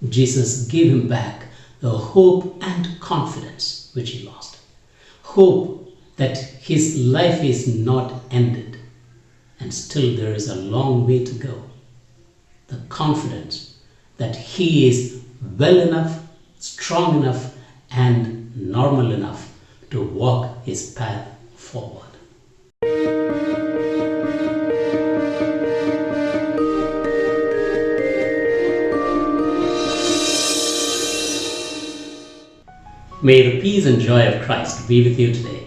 Jesus gave him back the hope and confidence which he lost. Hope that his life is not ended and still there is a long way to go. The confidence that he is well enough, strong enough, and normal enough to walk his path forward. May the peace and joy of Christ be with you today.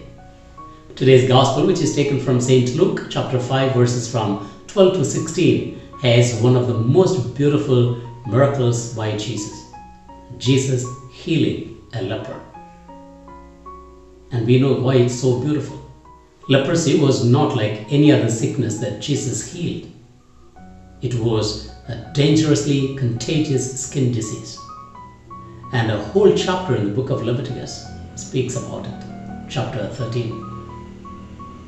Today's Gospel, which is taken from St. Luke chapter 5 verses from 12 to 16, has one of the most beautiful miracles by Jesus. Jesus healing a leper. And we know why it's so beautiful. Leprosy was not like any other sickness that Jesus healed. It was a dangerously contagious skin disease. And a whole chapter in the book of Leviticus speaks about it, chapter 13.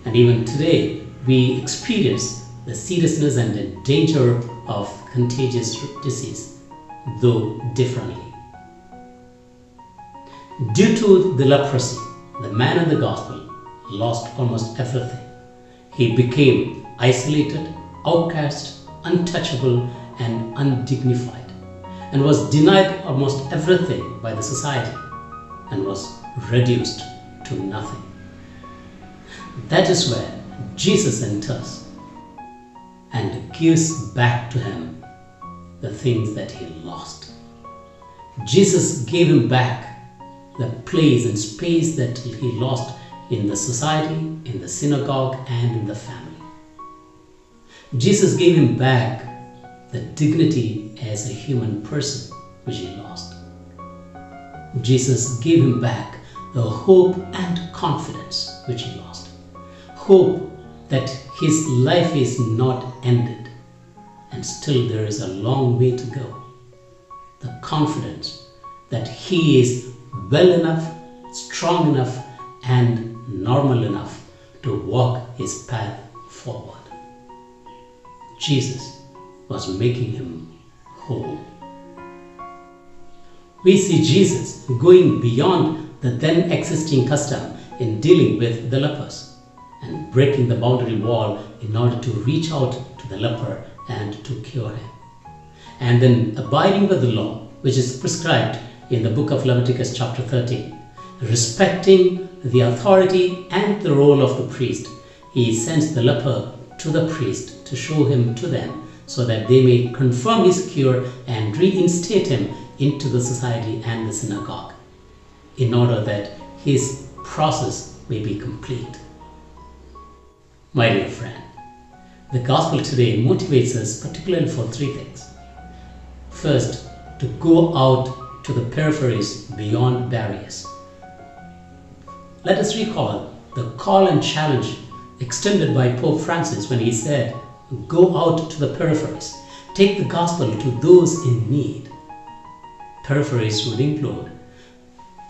And even today, we experience the seriousness and the danger of contagious disease, though differently. Due to the leprosy, the man in the gospel lost almost everything. He became isolated, outcast, untouchable, and undignified, and was denied almost everything by the society and was reduced to nothing. That is where Jesus enters and gives back to him the things that he lost. Jesus gave him back the place and space that he lost in the society, in the synagogue, and in the family. Jesus gave him back the dignity as a human person which he lost. Jesus gave him back the hope and confidence which he lost. Hope that his life is not ended and still there is a long way to go. The confidence that he is well enough, strong enough, and normal enough to walk his path forward. Jesus was making him whole. We see Jesus going beyond the then existing custom in dealing with the lepers and breaking the boundary wall in order to reach out to the leper and to cure him. And then abiding by the law, which is prescribed in the book of Leviticus chapter 13, respecting the authority and the role of the priest, he sends the leper to the priest to show him to them so that they may confirm his cure and reinstate him into the society and the synagogue in order that his process may be complete. My dear friend, the gospel today motivates us particularly for three things. First, to go out to the peripheries beyond barriers. Let us recall the call and challenge extended by Pope Francis when he said, "Go out to the peripheries, take the gospel to those in need." Peripheries would include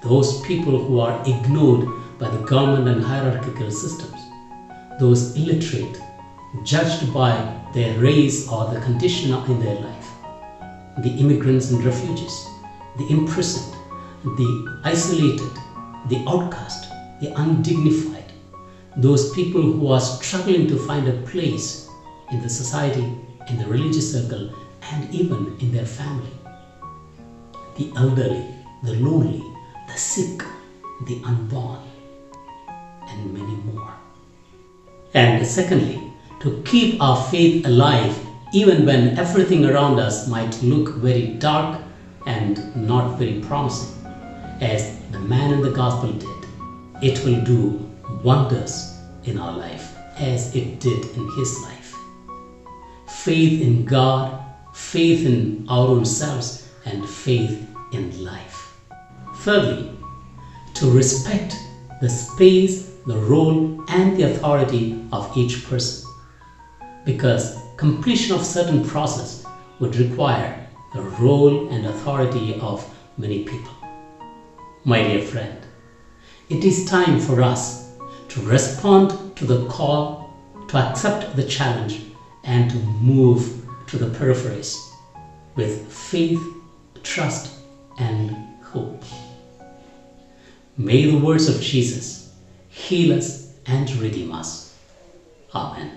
those people who are ignored by the government and hierarchical systems, those illiterate, judged by their race or the condition in their life, the immigrants and refugees, the imprisoned, the isolated, the outcast, the undignified, those people who are struggling to find a place in the society, in the religious circle, and even in their family, the elderly, the lonely, the sick, the unborn, and many more. And secondly, to keep our faith alive even when everything around us might look very dark and not very promising, as the man in the gospel did. It will do wonders in our life as it did in his life. Faith in God, faith in our own selves, and faith in life. Thirdly, to respect the space, the role, and the authority of each person, because completion of certain process would require the role and authority of many people. My dear friend, it is time for us to respond to the call, to accept the challenge, and to move to the peripheries with faith, trust, and hope. May the words of Jesus heal us and redeem us. Amen.